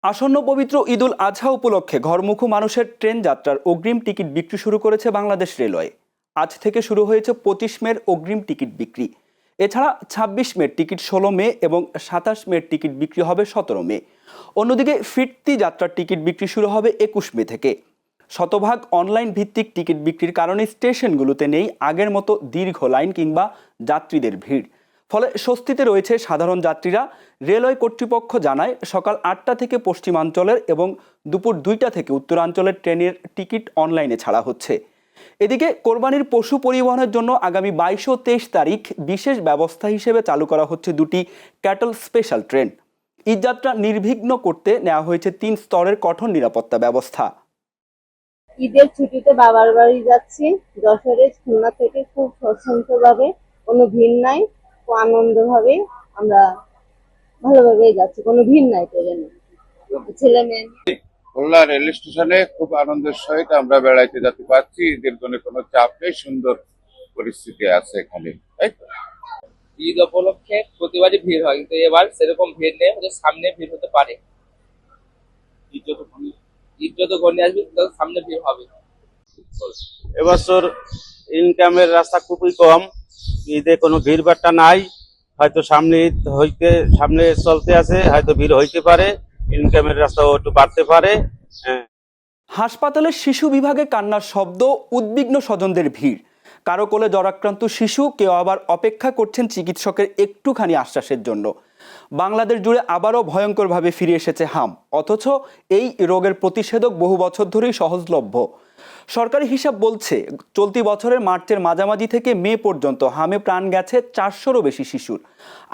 আসন্ন পবিত্র ঈদুল আজহা উপলক্ষে ঘরমুখী মানুষের ট্রেন যাত্রার অগ্রিম টিকিট বিক্রি শুরু করেছে বাংলাদেশ রেলওয়ে। আজ থেকে শুরু হয়েছে 25 মের অগ্রিম টিকিট বিক্রি। এছাড়া 26 মের টিকিট 16 মে এবং 27 মের টিকিট বিক্রি হবে 17 মে। অন্যদিকে ফিরতি যাত্রার টিকিট বিক্রি শুরু হবে 21 মে থেকে। শতভাগ অনলাইন ভিত্তিক টিকিট বিক্রির কারণে স্টেশনগুলোতে নেই আগের মতো দীর্ঘ লাইন কিংবা যাত্রীদের ভিড়। ফলে স্বস্তিতে রয়েছে সাধারণ যাত্রীরা। রেলওয়ে কর্তৃপক্ষ জানায় সকাল 8টা থেকে পশ্চিমাঞ্চলের এবং দুপুর 2টা থেকে উত্তরাঞ্চলের ট্রেনের টিকিট অনলাইনে ছাড়া হচ্ছে। এদিকে কোরবানির পশু পরিবহনের জন্য আগামী 22 ও 23 তারিখ বিশেষ ব্যবস্থা হিসেবে চালু করা হচ্ছে দুটি ক্যাটল স্পেশাল ট্রেন। ঈদযাত্রা নির্বিঘ্ন করতে নেওয়া হয়েছে 3 স্তরের কঠোর নিরাপত্তা ব্যবস্থা। ঈদের ছুটিতে বাবার বাড়ি যাচ্ছি। যশোরে খুলনা থেকে খুব স্বচ্ছন্দভাবে, কোনো ভিড় নাই, খুব আনন্দভাবে আমরা ভালোভাবেই যাচ্ছি, কোনো ভিড় নাই ট্রেনে। ছেলে মেয়ে খুলনা রেল স্টেশনে খুব আনন্দের সহিত আমরা বেড়াইতে যেতে পারছি। ঈদের কোনো চাপ নেই, সুন্দর পরিস্থিতি আছে এখানে, তাই তো? ঈদ উপলক্ষে প্রতিবারই ভিড় হয়, কিন্তু এবার সেরকম ভিড় নেই, হয়তো সামনে ভিড় হতে পারে। ঈদ যত ঘনিয়ে আসবে তত সামনে ভিড় হবে। এবছর ইনকামের রাস্তা খুবই কম, ঈদে কোনো ভিড় ভাট্টা নাই। হয়তো সামনে ঈদ হইতে সামনে চলতে আছে, হয়তো ভিড় হইতে পারে, ইনকামের রাস্তাও একটু বাড়তে পারে। হাসপাতালের শিশু বিভাগে কান্নার শব্দ, উদ্বিগ্ন স্বজনদের ভিড়। কারো কোলে জ্বরাক্রান্ত শিশু, কেউ আবার অপেক্ষা করছেন চিকিৎসকের একটুখানি আশ্বাসের জন্য। বাংলাদেশ জুড়ে আবারও ভয়ঙ্করভাবে ফিরে এসেছে হাম, অথচ এই রোগের প্রতিষেধক বহু বছর ধরেই সহজলভ্য। সরকারি হিসাব বলছে চলতি বছরের মার্চের মাঝামাঝি থেকে মে পর্যন্ত হামে প্রাণ গেছে 400-রও বেশি শিশুর।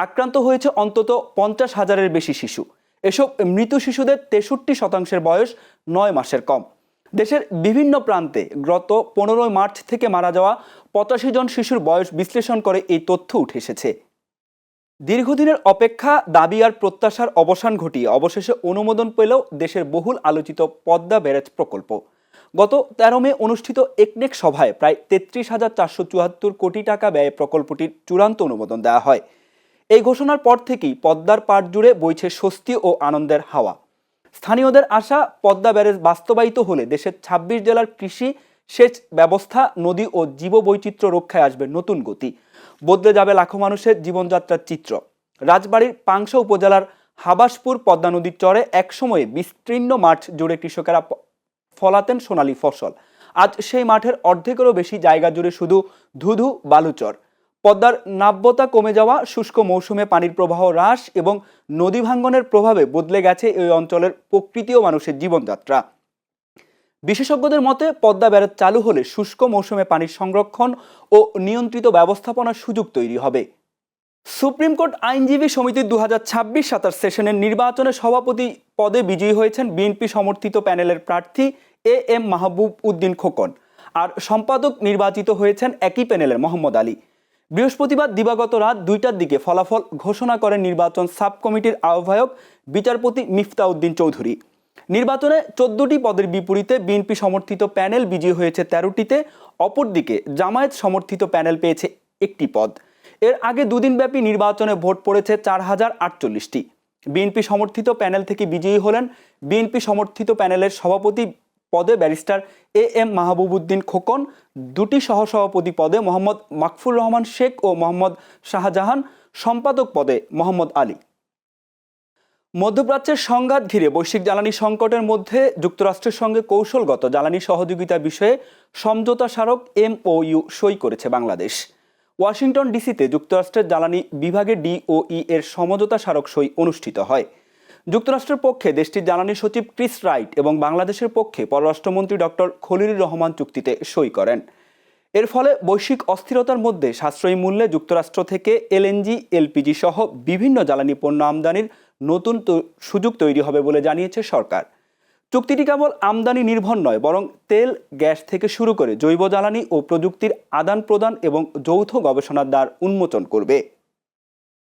আক্রান্ত হয়েছে অন্তত 50,000-এর বেশি শিশু। এসব মৃত শিশুদের 63% বয়স 9 মাসের কম। দেশের বিভিন্ন প্রান্তে গত 15 মার্চ থেকে মারা যাওয়া 85 জন শিশুর বয়স বিশ্লেষণ করে এই তথ্য উঠে এসেছে। দীর্ঘদিনের অপেক্ষা, দাবি আর প্রত্যাশার অবসান ঘটিয়ে অবশেষে অনুমোদন পেল দেশের বহুল আলোচিত পদ্মা ব্যারেজ প্রকল্প। গত 13 মে অনুষ্ঠিত একনেক সভায় প্রায় 33,474 কোটি টাকা ব্যয়ে প্রকল্পটির চূড়ান্ত অনুমোদন দেওয়া হয়। এই ঘোষণার পর থেকেই পদ্মার পাড় জুড়ে বইছে স্বস্তি ও আনন্দের হাওয়া। স্থানীয়দের আশা, পদ্মা ব্যারেজ বাস্তবায়িত হলে দেশের 26 জেলার কৃষি, সেচ ব্যবস্থা, নদী ও জীববৈচিত্র্য রক্ষায় আসবে নতুন গতি। বদলে যাবে লাখো মানুষের জীবনযাত্রার চিত্র। রাজবাড়ীর পাংশা উপজেলার হাবাসপুর পদ্মা নদীর চরে একসময়ে বিস্তীর্ণ মাঠ জুড়ে কৃষকেরা ফলাতেন সোনালী ফসল। আজ সেই মাঠের অর্ধেকেরও বেশি জায়গা জুড়ে শুধু ধুধু বালুচর। পদ্মার নাব্যতা কমে যাওয়া, শুষ্ক মৌসুমে পানির প্রবাহ হ্রাস এবং নদী ভাঙ্গনের প্রভাবে বদলে গেছে এই অঞ্চলের প্রকৃতি ও মানুষের জীবনযাত্রা। বিশেষজ্ঞদের মতে পদ্মা ব্যারেজ চালু হলে শুষ্ক মৌসুমে পানির সংরক্ষণ ও নিয়ন্ত্রিত ব্যবস্থাপনার সুযোগ তৈরি হবে। সুপ্রিম কোর্ট আইনজীবী সমিতির 2026-27 সেশনের নির্বাচনে সভাপতি পদে বিজয়ী হয়েছেন বিএনপি সমর্থিত প্যানেলের প্রার্থী এম মাহবুব উদ্দিন খোকন, আর সম্পাদক নির্বাচিত হয়েছেন একই প্যানেলের মোহাম্মদ আলী। বৃহস্পতিবার দিবাগত রাত 2টার দিকে ফলাফল ঘোষণা করেন নির্বাচন সাব কমিটির আহ্বায়ক বিচারপতি মিফতাউদ্দিন চৌধুরী। নির্বাচনে 14টি পদের বিপরীতে বিএনপি সমর্থিত প্যানেল বিজয়ী হয়েছে 13টিতে, অপরদিকে জামায়াত সমর্থিত প্যানেল পেয়েছে 1টি পদ। এর আগে দুদিনব্যাপী নির্বাচনে ভোট পড়েছে 4048টি। বিএনপি সমর্থিত প্যানেল থেকে বিজয়ী হলেন বিএনপি সমর্থিত প্যানেলের সভাপতি পদে ব্যারিস্টার এম মাহবুব উদ্দিন খোকন, দুটি সহসভাপতি পদে মোহাম্মদ মাকফুর রহমান শেখ ও মোহাম্মদ শাহজাহান, সম্পাদক পদে মোহাম্মদ আলী। মধ্যপ্রাচ্যের সংঘাত ঘিরে বৈশ্বিক জ্বালানি সংকটের মধ্যে যুক্তরাষ্ট্রের সঙ্গে কৌশলগত জ্বালানি সহযোগিতা বিষয়ে সমঝোতা স্মারক MOU সই করেছে বাংলাদেশ। ওয়াশিংটন ডিসিতে যুক্তরাষ্ট্রের জ্বালানি বিভাগে DOE এর সমঝোতা স্মারক সই অনুষ্ঠিত হয়। যুক্তরাষ্ট্রের পক্ষে দেশটির জ্বালানি সচিব ক্রিস রাইট এবং বাংলাদেশের পক্ষে পররাষ্ট্রমন্ত্রী ডক্টর খলিলুর রহমান চুক্তিতে সই করেন। এর ফলে বৈশ্বিক অস্থিরতার মধ্যে সাশ্রয়ী মূল্যে যুক্তরাষ্ট্র থেকে LNG, LPG সহ বিভিন্ন জ্বালানি পণ্য আমদানির নতুন সুযোগ তৈরি হবে বলে জানিয়েছে সরকার। চুক্তিটি কেবল আমদানি নির্ভর নয়, বরং তেল, গ্যাস থেকে শুরু করে জৈব জ্বালানি ও প্রযুক্তির আদান প্রদান এবং যৌথ গবেষণার দ্বার উন্মোচন করবে।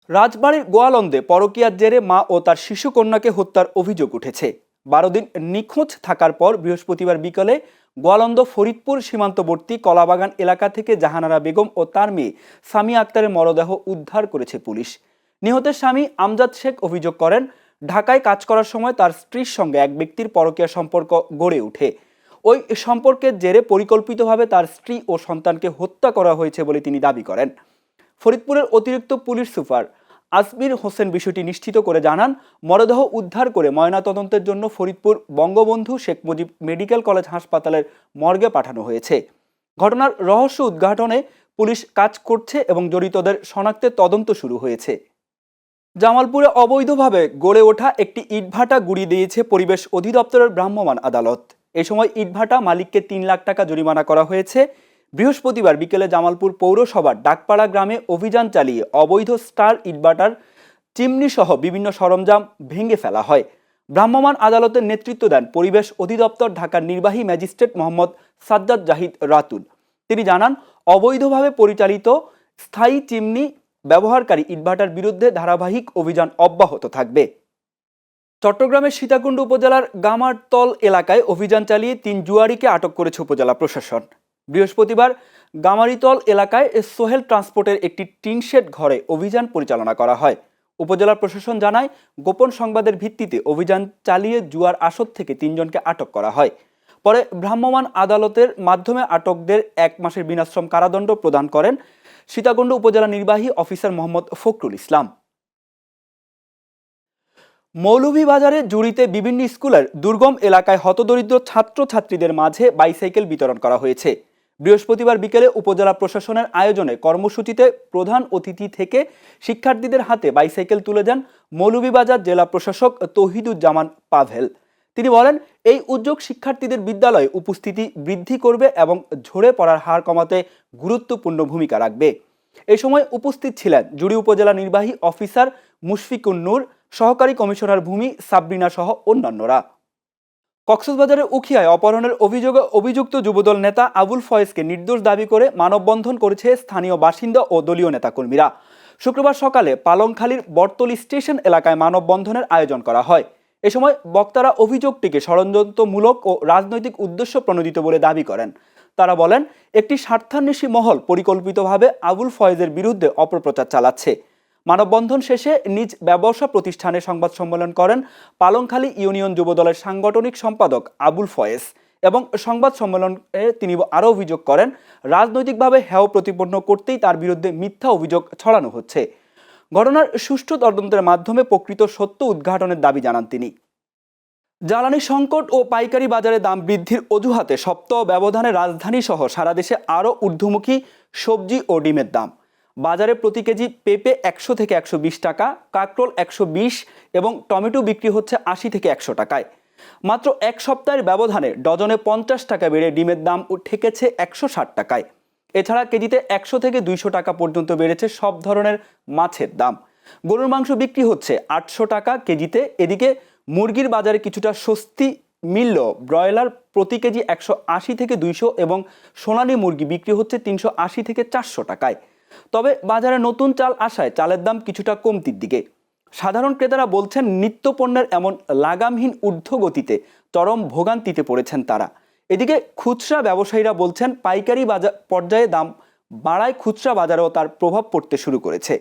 রাজবাড়ীর গোয়ালন্দে পরকীয়ার জেরে মা ও তার শিশু কন্যাকে হত্যার অভিযোগ উঠেছে। 12 দিন নিখোঁজ থাকার পর বৃহস্পতিবার বিকালে গোয়ালন্দ ফরিদপুর সীমান্তবর্তী কলাবাগান এলাকা থেকে জাহানারা বেগম ও তার মেয়ে সামিয়া আক্তারের মরদেহ উদ্ধার করেছে পুলিশ। নিহতের স্বামী আমজাদ শেখ অভিযোগ করেন, ঢাকায় কাজ করার সময় তার স্ত্রীর সঙ্গে এক ব্যক্তির পরকীয়া সম্পর্ক গড়ে ওঠে। ওই সম্পর্কের জেরে পরিকল্পিতভাবে তার স্ত্রী ও সন্তানকে হত্যা করা হয়েছে বলে তিনি দাবি করেন। ফরিদপুরের অতিরিক্ত পুলিশ সুপার আসমির হোসেন বিষয়টি নিশ্চিত করে জানান, মরদেহ উদ্ধার করে ময়নাতদন্তের জন্য ফরিদপুর বঙ্গবন্ধু শেখ মুজিব মেডিকেল কলেজ হাসপাতালের মর্গে পাঠানো হয়েছে। ঘটনার রহস্য উদ্ঘাটনে পুলিশ কাজ করছে এবং জড়িতদের শনাক্তের তদন্ত শুরু হয়েছে। জামালপুরে অবৈধভাবে গড়ে ওঠা একটি ইটভাটা গুঁড়িয়ে দিয়েছে পরিবেশ অধিদপ্তরের ভ্রাম্যমাণ আদালত। এ সময় ইটভাটা মালিককে ৩ লাখ টাকা জরিমানা করা হয়েছে। বৃহস্পতিবার বিকেলে জামালপুর পৌরসভার ডাকপাড়া গ্রামে অভিযান চালিয়ে অবৈধ স্টার ইটভাটার চিমনি সহ বিভিন্ন সরঞ্জাম ভেঙে ফেলা হয়। ভ্রাম্যমাণ আদালতের নেতৃত্ব দেন পরিবেশ অধিদপ্তর ঢাকার নির্বাহী ম্যাজিস্ট্রেট মোহাম্মদ সাজ্জাদ জাহিদ রাতুল। তিনি জানান, অবৈধভাবে পরিচালিত স্থায়ী চিমনি ব্যবহারকারী ইটভাটার বিরুদ্ধে ধারাবাহিক অভিযান অব্যাহত থাকবে। চট্টগ্রামের সীতাকুণ্ড উপজেলার গামারতল এলাকায় অভিযান চালিয়ে ৩ জুয়ারিকে আটক করেছে উপজেলা প্রশাসন। বৃহস্পতিবার গামারিতল এলাকায় সোহেল ট্রান্সপোর্টের একটি টিনশেড ঘরে অভিযান পরিচালনা করা হয়। উপজেলা প্রশাসন জানায়, গোপন সংবাদের ভিত্তিতে অভিযান চালিয়ে জুয়ার আসর থেকে ৩ জনকে আটক করা হয়। পরে ভ্রাম্যমাণ আদালতের মাধ্যমে আটকদের ১ মাসের বিনাশ্রম কারাদণ্ড প্রদান করেন সীতাকুণ্ড উপজেলা নির্বাহী অফিসার মোহাম্মদ ফখরুল ইসলাম। মৌলভীবাজারে জুড়িতে বিভিন্ন স্কুলের দুর্গম এলাকায় হতদরিদ্র ছাত্রছাত্রীদের মাঝে বাইসাইকেল বিতরণ করা হয়েছে। বৃহস্পতিবার বিকেলে উপজেলা প্রশাসনের আয়োজনে কর্মসূচিতে প্রধান অতিথি থেকে শিক্ষার্থীদের হাতে বাইসাইকেল তুলে দেন মৌলভীবাজার জেলা প্রশাসক তৌহিদুজ্জামান পাভেল। তিনি বলেন, এই উদ্যোগ শিক্ষার্থীদের বিদ্যালয়ে উপস্থিতি বৃদ্ধি করবে এবং ঝরে পড়ার হার কমাতে গুরুত্বপূর্ণ ভূমিকা রাখবে। এই সময় উপস্থিত ছিলেন জুড়ি উপজেলা নির্বাহী অফিসার মুশফিকুন নূর, সহকারী কমিশনার ভূমি সাবরিনা সহ অন্যান্যরা। কক্সবাজারের উখিয়ায় অপহরণের অভিযোগে অভিযুক্ত যুবদল নেতা আবুল ফয়েজকে নির্দোষ দাবি করে মানববন্ধন করেছে স্থানীয় বাসিন্দা ও দলীয় নেতাকর্মীরা। শুক্রবার সকালে পালংখালীর বটতলী স্টেশন এলাকায় মানববন্ধনের আয়োজন করা হয়। এ সময় বক্তারা অভিযোগটিকে ষড়যন্ত্রমূলক ও রাজনৈতিক উদ্দেশ্য প্রণোদিত বলে দাবি করেন। তারা বলেন, একটি স্বার্থান্বেষী মহল পরিকল্পিতভাবে আবুল ফয়েজের বিরুদ্ধে অপপ্রচার চালাচ্ছে। মানববন্ধন শেষে নিজ ব্যবসা প্রতিষ্ঠানে সংবাদ সম্মেলন করেন পালংখালী ইউনিয়ন যুবদলের সাংগঠনিক সম্পাদক আবুল ফয়েজ এবং সংবাদ সম্মেলনে তিনি আরও অভিযোগ করেন, রাজনৈতিকভাবে হেয় প্রতিপন্ন করতেই তার বিরুদ্ধে মিথ্যা অভিযোগ ছড়ানো হচ্ছে। ঘটনার সুষ্ঠু তদন্তের মাধ্যমে প্রকৃত সত্য উদ্ঘাটনের দাবি জানান তিনি। জ্বালানি সংকট ও পাইকারি বাজারে দাম বৃদ্ধির অজুহাতে সপ্তাহ ব্যবধানে রাজধানী সহ সারা দেশে আরও ঊর্ধ্বমুখী সবজি ও ডিমের দাম। বাজারে প্রতি কেজি পেঁপে ১০০ থেকে ১২০ টাকা, কাঁকরোল ১২০ এবং টমেটো বিক্রি হচ্ছে ৮০ থেকে ১০০ টাকায়। মাত্র এক সপ্তাহের ব্যবধানে ডজনে ৫০ টাকা বেড়ে ডিমের দাম ঠেকেছে ১৬০ টাকায়। এছাড়া কেজিতে ১০০ থেকে ২০০ টাকা পর্যন্ত বেড়েছে সব ধরনের মাছের দাম। গরুর মাংস বিক্রি হচ্ছে ৮০০ টাকা কেজিতে। এদিকে মুরগির বাজারে কিছুটা স্বস্তি মিলল। ব্রয়লার প্রতি কেজি ১৮০ থেকে ২০০ এবং সোনালী মুরগি বিক্রি হচ্ছে ৩৮০ থেকে ৪০০ টাকায়। তবে বাজারে নতুন চাল আসায় চালের দাম কিছুটা কমতির দিকে। সাধারণ ক্রেতারা বলছেন, নিত্য পণ্যের এমন লাগামহীন ঊর্ধ্বগতিতে চরম ভোগান্তিতে পড়েছেন তারা। এদিকে খুচরা ব্যবসায়ীরা বলছেন, পাইকারি বাজার পর্যায়ে দাম বাড়ায় খুচরা বাজারেও তার প্রভাব পড়তে শুরু করেছে।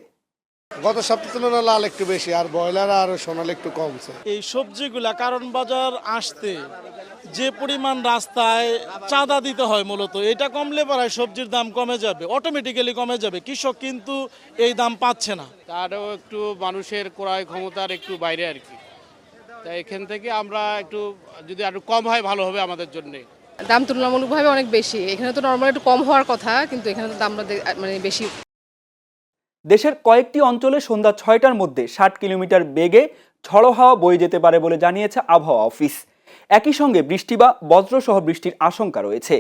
গত সপ্তাহের তুলনায় লাল একটু বেশি, আর ব্রয়লার আর সোনালি একটু কমছে। এই সবজিগুলা কারণ বাজার আসতে যে পরিমাণ রাস্তায় চাঁদা দিতে হয়, মূলত এটা কমলে পরে সবজির দাম কমে যাবে, অটোমেটিক্যালি কমে যাবে। কৃষক কিন্তু এই দাম পাচ্ছে না। তারও একটু মানুষের ক্রয় ক্ষমতার একটু বাইরে আর কি। তাই এখান থেকে আমরা একটু যদি আরো কম হয় ভালো হবে আমাদের জন্য। দাম তুলনামূলকভাবে অনেক বেশি। এখানে তো নরমালি একটু কম হওয়ার কথা, কিন্তু এখানে তো দামটা বেশি। দেশের কয়েকটি অঞ্চলে সন্ধ্যা ৬টার মধ্যে ৬০ কিলোমিটার বেগে ঝড়ো হাওয়া বয়ে যেতে পারে বলে জানিয়েছে আবহাওয়া অফিস। একই সঙ্গে বৃষ্টি বা বজ্রসহ বৃষ্টির আশঙ্কা রয়েছে।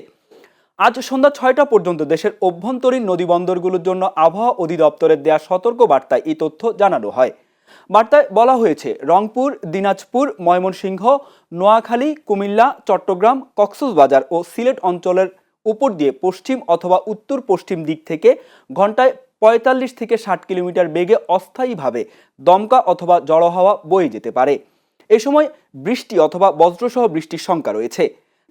আজ সন্ধ্যা ৬টা পর্যন্ত দেশের অভ্যন্তরীণ নদীবন্দরগুলোর জন্য আবহাওয়া অধিদপ্তরের দেয়া সতর্ক বার্তায় এই তথ্য জানানো হয়। বার্তায় বলা হয়েছে, রংপুর, দিনাজপুর, ময়মনসিংহ, নোয়াখালী, কুমিল্লা, চট্টগ্রাম, কক্সবাজার ও সিলেট অঞ্চলের উপর দিয়ে পশ্চিম অথবা উত্তর পশ্চিম দিক থেকে ঘন্টায় ৪৫ থেকে ৬০ কিলোমিটার বেগে অস্থায়ীভাবে দমকা অথবা জড়ো হাওয়া বয়ে যেতে পারে। এ সময় বৃষ্টি অথবা বজ্রসহ বৃষ্টির শঙ্কা রয়েছে।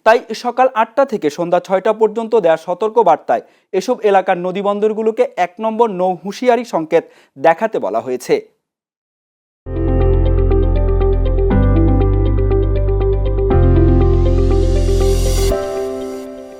তাই সকাল ৮টা থেকে সন্ধ্যা ৬টা পর্যন্ত দেয়া সতর্ক বার্তায় এসব এলাকার নদীবন্দরগুলোকে ১ নম্বর নৌ হুঁশিয়ারি সংকেত দেখাতে বলা হয়েছে।